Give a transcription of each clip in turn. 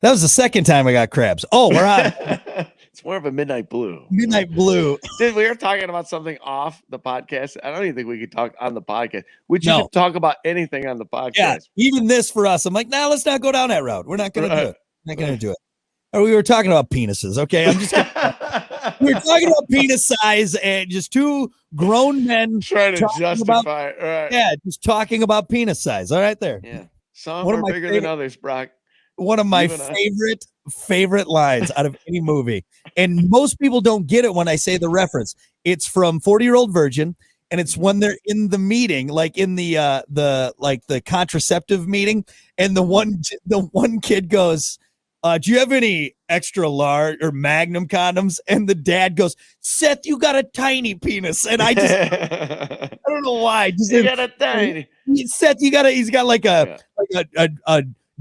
That was the second time I got crabs. Oh, we're on. It's more of a midnight blue. Midnight blue. Dude, we were talking about something off the podcast. I don't even think we could talk on the podcast. Which you No. could talk about anything on the podcast. Yeah, even this for us. I'm like, nah, let's not go down that route. We're not going to do it. We're not going to do it. Or we were talking about penises. Okay, I'm just. We were talking about penis size and just two grown men trying to justify. Right. Yeah, just talking about penis size. All right, there. Yeah, some are bigger than others, Brock. One of my favorite lines out of any movie, and most people don't get it when I say the reference. It's from 40-Year-Old Virgin, and it's when they're in the meeting, like in the contraceptive meeting, and the one kid goes, do you have any extra large or magnum condoms? And the dad goes, Seth, you got a tiny penis. And I just, I don't know why. You got a tiny. Seth, he's got like a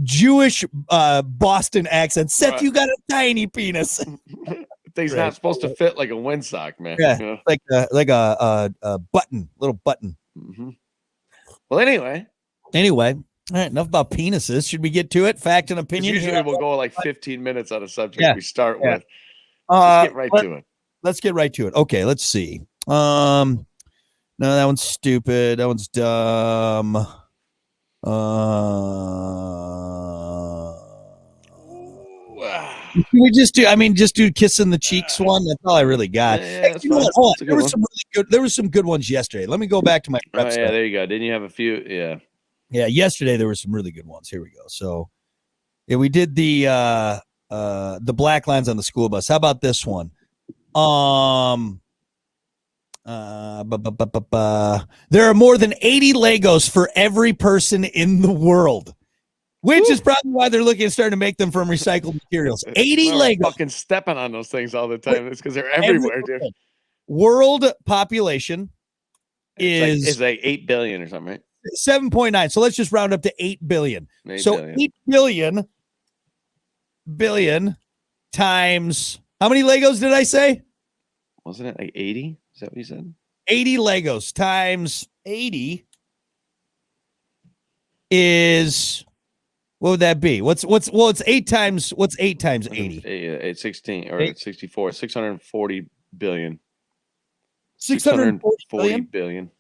Jewish Boston accent. Seth, you got a tiny penis. Thing's not supposed to fit like a windsock, man. Yeah, you know? like a button, little button. Mm-hmm. Well, anyway. All right, enough about penises. Should we get to it? Fact and opinion. Usually we'll go like 15 minutes on a subject we start with. Let's get right to it. Let's get right to it. Okay, let's see. No, that one's stupid. That one's dumb. Can we just do kissing the cheeks one? That's all I really got. Yeah, hey, you know what? There was some good ones yesterday. Let me go back to my prep stuff. There you go. Didn't you have a few? Yeah, yesterday there were some really good ones. Here we go. So, yeah, we did the black lines on the school bus. How about this one? There are more than 80 Legos for every person in the world, which is probably why they're looking at starting to make them from recycled materials. 80 Legos. Fucking stepping on those things all the time. It's because they're everywhere, dude. World population is like 8 billion or something, right? 7.9. So let's just round up to 8 billion. 8 billion times, how many Legos did I say? Wasn't it like 80? Is that what you said? 80 Legos times 80 is, what would that be? It's 8 times, what's 8 times 80? It's 16 or 64, 640 billion. 640 billion.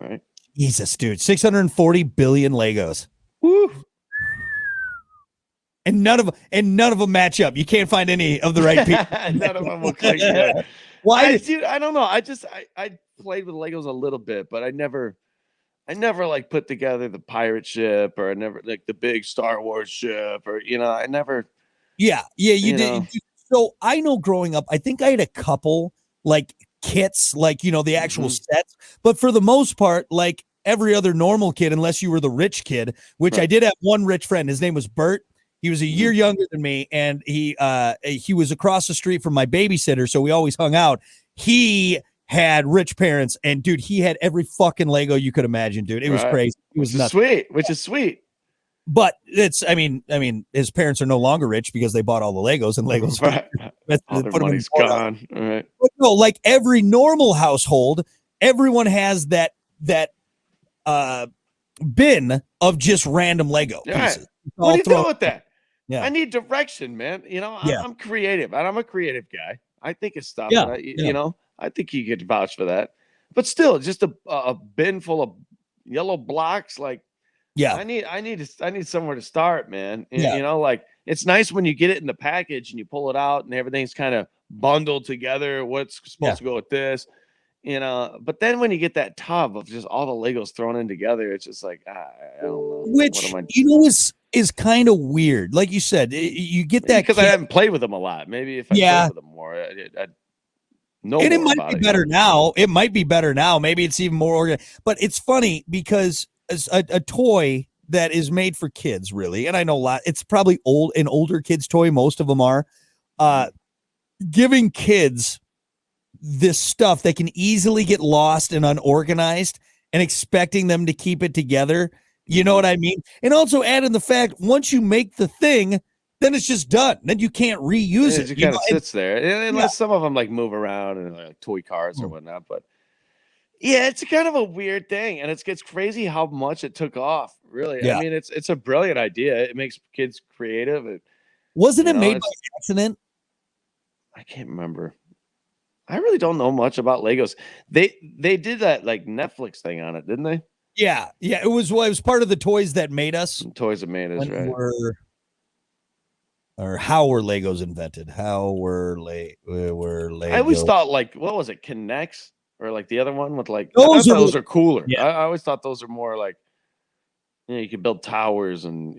All right. Jesus, dude. 640 billion Legos. Woo. And none of them match up. You can't find any of the right people. None of them look like that. Why? Dude, I don't know. I played with Legos a little bit, but I never like put together the pirate ship, or I never like the big Star Wars ship, or I never. Yeah, you did. So I know growing up, I think I had a couple like kits, like the actual sets, but for the most part, like every other normal kid, unless you were the rich kid, which I did have one rich friend. His name was Bert. He was a year younger than me, and he was across the street from my babysitter, so we always hung out. He had rich parents, and dude, he had every fucking Lego you could imagine, dude. It was crazy. It was nuts. Which is sweet. But I mean, his parents are no longer rich because they bought all the Legos, and Legos. All their money's gone. All right. But no, like every normal household, everyone has that bin of just random Lego pieces. What are you doing with that? Yeah. I need direction, man. I'm creative, and I'm a creative guy. I think of stuff. Yeah. I think you could vouch for that. But still, just a bin full of yellow blocks, like. Yeah, I need somewhere to start, man. Like it's nice when you get it in the package and you pull it out and everything's kind of bundled together. What's supposed to go with this, But then when you get that tub of just all the Legos thrown in together, it's just like I don't know. Which is kind of weird. Like you said, you get that because I haven't played with them a lot. Maybe if I played with them more, I'd know. And it might be better now. It might be better now. Maybe it's even more organized. But it's funny because a toy that is made for kids, really, and I know a lot. It's probably an older kids' toy. Most of them are giving kids this stuff that can easily get lost and unorganized, and expecting them to keep it together. You know what I mean? And also add in the fact once you make the thing, then it's just done. Then you can't reuse it. It kind of sits there, unless some of them like move around and like toy cars or whatnot. But Yeah, it's kind of a weird thing, and it's crazy how much it took off. Really, I Yeah. mean, it's a brilliant idea. It makes kids creative. Wasn't it made by accident? I can't remember. I really don't know much about Legos. They did that like Netflix thing on it, didn't they? Yeah, yeah. It was part of the Toys That Made Us. Toys That Made Us, right? Or how were Legos invented? How were Legos? I always thought like what was it, Connects or like the other one with like those are cooler. Yeah. I always thought those are more like you could build towers and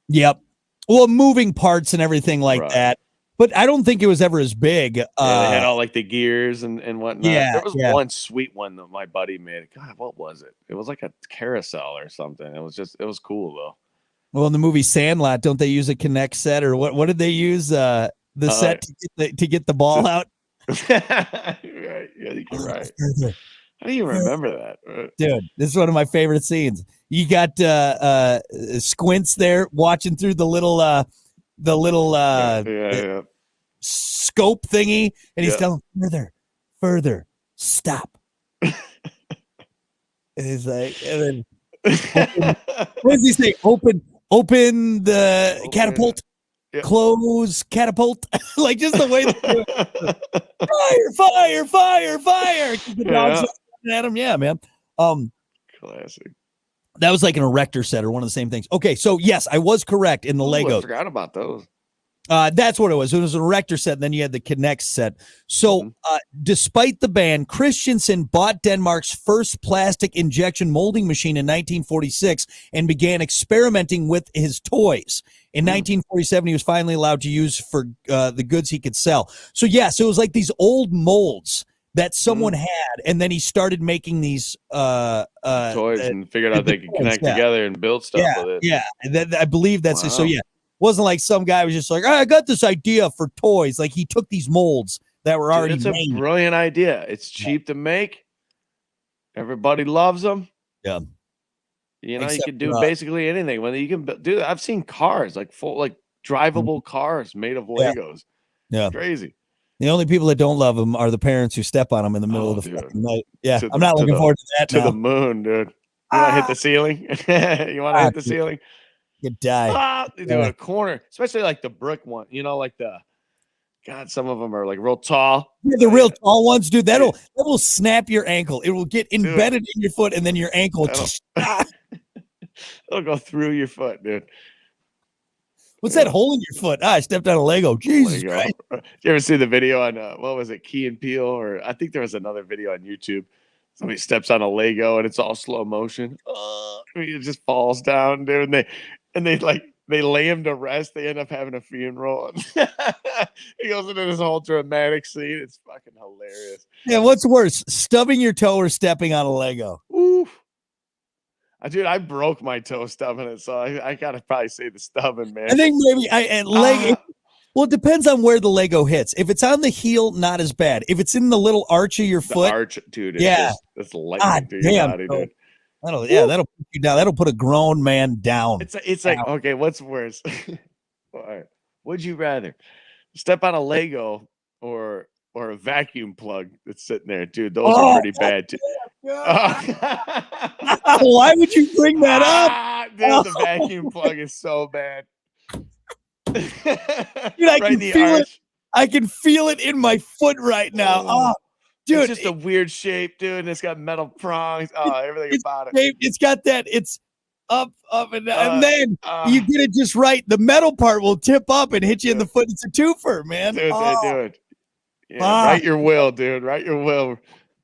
Yep. Well, moving parts and everything like that. But I don't think it was ever as big. Yeah, they had all like the gears and whatnot. Yeah, there was one sweet one that my buddy made. God, what was it? It was like a carousel or something. It was cool though. Well, in the movie Sandlot, don't they use a Connect set or what? What did they use? The set to get the ball out. Right. Yeah, I think you're right. How do you remember that, dude? This is one of my favorite scenes. You got Squints there watching through the little scope thingy, and he's telling further, stop. And he's like, and then what does he say? Open the catapult. Yeah. Close catapult. Like just the way fire. The dogs at him. Yeah, man. Classic. That was like an erector set or one of the same things. Okay, so yes, I was correct in the Legos. I forgot about those. That's what it was. It was an erector set, and then you had the Connect set. So despite the ban, Christensen bought Denmark's first plastic injection molding machine in 1946 and began experimenting with his toys. In 1947, he was finally allowed to use for the goods he could sell. So, so it was like these old molds that someone had, and then he started making these toys and figured out they could connect together and build stuff with it. Yeah, I believe that's it. So, it wasn't like some guy was just like, I got this idea for toys. Like he took these molds that were already made. It's a brilliant idea. It's cheap to make. Everybody loves them. Yeah. You can do basically anything. When you can do, I've seen cars like drivable cars made of Legos. Yeah, it's crazy. The only people that don't love them are the parents who step on them in the middle of the fucking night. Yeah, I'm not looking forward to that. To the moon, dude. You want to hit the ceiling? You want to hit the ceiling? You die. Dude, a corner, especially like the brick one. Like some of them are like real tall. Yeah, the real tall ones, dude. That will snap your ankle. It will get embedded in your foot, and then your ankle. It'll go through your foot, dude. What's that hole in your foot? I stepped on a Lego. Jesus Christ. You ever see the video on what was it, Key and Peele? Or I think there was another video on YouTube. Somebody steps on a Lego and it's all slow motion. It just falls down, dude. And they lay him to rest. They end up having a funeral. He goes into this whole dramatic scene. It's fucking hilarious. Yeah, what's worse, stubbing your toe or stepping on a Lego? Oof. Dude, I broke my toe stubbing it, so I gotta probably say the stubbing, man. I think maybe Lego. Well, it depends on where the Lego hits. If it's on the heel, not as bad. If it's in the little arch of your foot, dude, it's lightning to your body, dude. That'll put you down. That'll put a grown man down. It's like, okay, what's worse? All right. Would you rather step on a Lego or a vacuum plug that's sitting there, dude? Those are pretty bad too. Why would you bring that up? Dude, the vacuum plug is so bad. Dude, I can feel it in my foot right now. Dude, it's just a weird shape, dude, and it's got metal prongs. Everything about it. It's got that. It's up, and down, and then you get it just right. The metal part will tip up and hit you in the foot. It's a twofer, man. Dude. Yeah, write your will, dude. Write your will.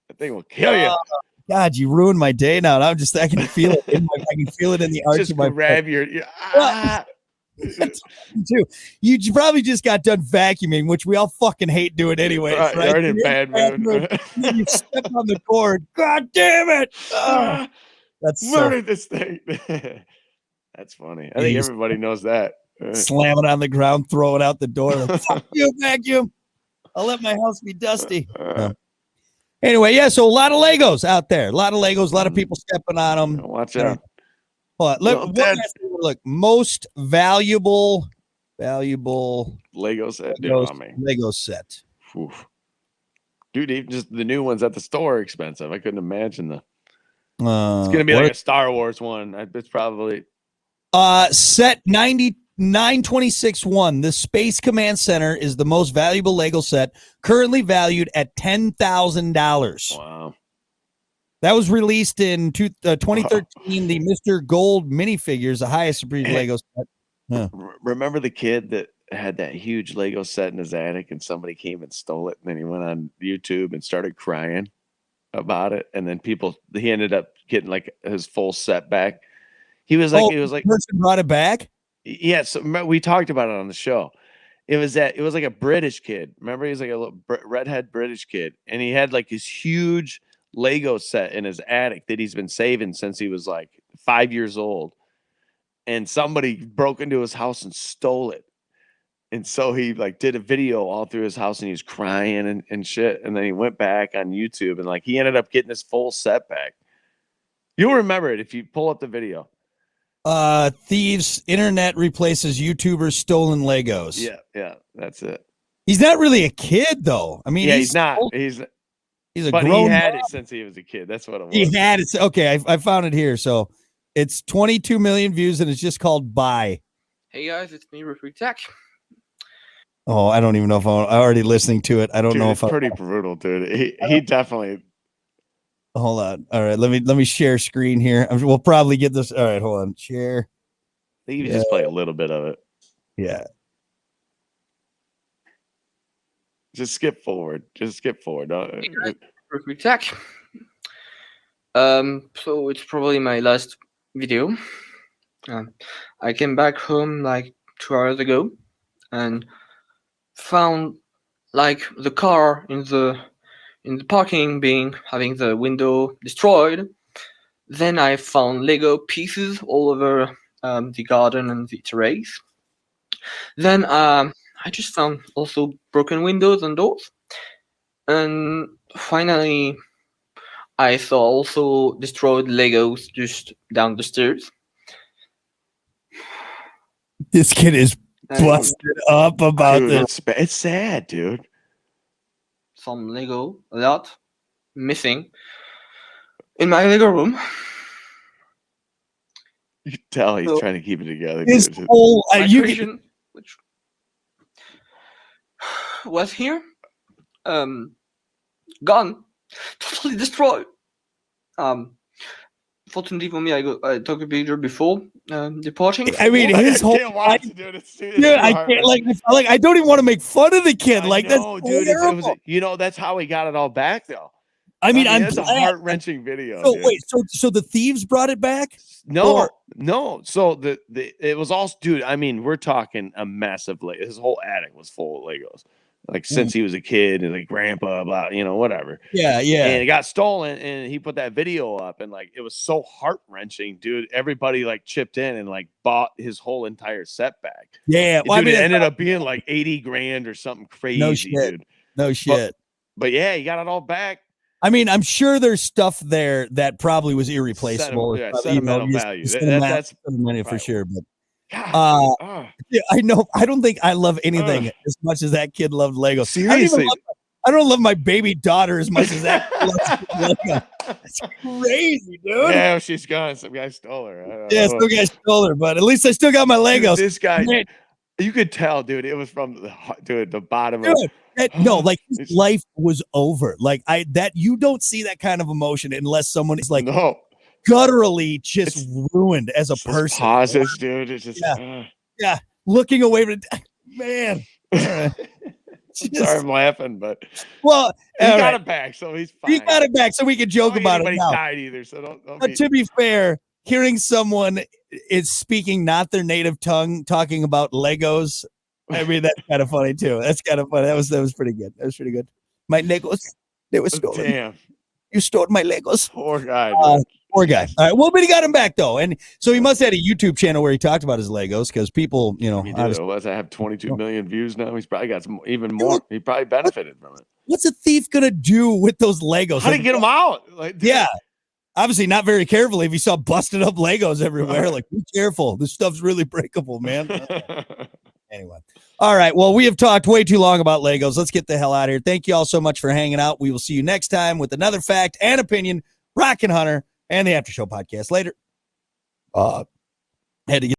That thing will kill you. God, you ruined my day now. And I can feel it. I can feel it in the arch of my grab foot. Too. You probably just got done vacuuming, which we all fucking hate doing anyway. Right? You're in bad mood. You step on the cord. God damn it! That's murdered this thing. That's funny. I think everybody knows that. Slam it on the ground, throw it out the door. Like, fuck you, vacuum. I'll let my house be dusty. Anyway, so a lot of Legos out there. A lot of Legos. A lot of people stepping on them. Watch out. Look, most valuable Lego set. Lego set. Oof. Dude, even just the new ones at the store are expensive. I couldn't imagine it's gonna be like a Star Wars one. It's probably set 99261. The Space Command Center is the most valuable Lego set, currently valued at $10,000. Wow. That was released in 2013. The Mr. Gold minifigures, the highest breed Lego set. Yeah. Remember the kid that had that huge Lego set in his attic, and somebody came and stole it, and then he went on YouTube and started crying about it, and then he ended up getting like his full set back. He was like, the person brought it back. Yes, we talked about it on the show. It was like a British kid. Remember, he was like a little redhead British kid, and he had like his huge Lego set in his attic that he's been saving since he was like 5 years old. And somebody broke into his house and stole it. And so he like did a video all through his house, and he was crying and shit. And then he went back on YouTube, and like he ended up getting his full set back. You'll remember it if you pull up the video. Thieves, internet replaces YouTubers, stolen Legos. Yeah, that's it. He's not really a kid though. I mean, he's not. He's a grown. He had it since he was a kid. That's what it was. He had it. Okay, I found it here. So it's 22 million views, and it's just called Bye. Hey guys, it's me, Refreak Tech. Oh, I don't even know if I'm already listening to it. I don't know if it's pretty brutal, dude. He definitely. Hold on. All right, let me share screen here. We'll probably get this. All right, hold on. Share. I think you just play a little bit of it. Yeah. Just skip forward. Refreak Tech. So it's probably my last video. I came back home like 2 hours ago and found like the car in the parking having the window destroyed. Then I found Lego pieces all over the garden and the terrace. Then I just found also broken windows and doors. And finally, I saw also destroyed Legos just down the stairs. This kid is busted up about this. It's sad, dude. Some Lego, a lot, missing in my Lego room. You can tell he's trying to keep it together. His whole Christian, which was here, gone, totally destroyed. Fortunately for me, I took a picture before departing. I mean, his whole. I don't even want to make fun of the kid. Like that's dude. That's how he got it all back, though. I mean, that's a heart-wrenching video. So dude. Wait, so the thieves brought it back? No. So it was all, dude. I mean, we're talking a massive. His whole attic was full of Legos. Like since he was a kid and like grandpa, blah, whatever. Yeah. And it got stolen, and he put that video up, and like it was so heart wrenching, dude. Everybody like chipped in and like bought his whole entire set back. Yeah, well, dude, it ended up being like 80 grand or something crazy, dude. No shit. But yeah, he got it all back. I mean, I'm sure there's stuff there that probably was irreplaceable. Sentimental value. That's sentimental for sure. But yeah, I know. I don't think I love anything as much as that kid loved Lego. Seriously, I don't love my baby daughter as much as that kid loves Lego. It's crazy, dude. Yeah, she's gone. Some guy stole her. Some guy stole her, but at least I still got my Legos. Dude, this guy, you could tell, dude. It was from the bottom of. His life was over. Like you don't see that kind of emotion unless someone is like gutturally just ruined as a person. Pauses, dude. It's just looking away from man. Sorry, I'm laughing, but he got it back, so he's fine. He got it back, so we can joke about it. He died either, so don't. But to be fair, hearing someone is speaking not their native tongue talking about Legos. I mean, that's kind of funny too. That's kind of funny. That was pretty good. That was pretty good. My Legos, they were stolen. Damn, you stole my Legos. Poor guy. Poor guy. All right. Well, but he got him back though, and so he must have had a YouTube channel where he talked about his Legos because people, I have 22 million views now. He's probably got some even more. He probably benefited from it. What's a thief gonna do with those Legos? How do you get them out? Obviously not very carefully. If you saw busted up Legos everywhere, like be careful. This stuff's really breakable, man. Anyway. All right. Well, we have talked way too long about Legos. Let's get the hell out of here. Thank you all so much for hanging out. We will see you next time with another fact and opinion. Rockin' Hunter and the After Show podcast. Later. Had to get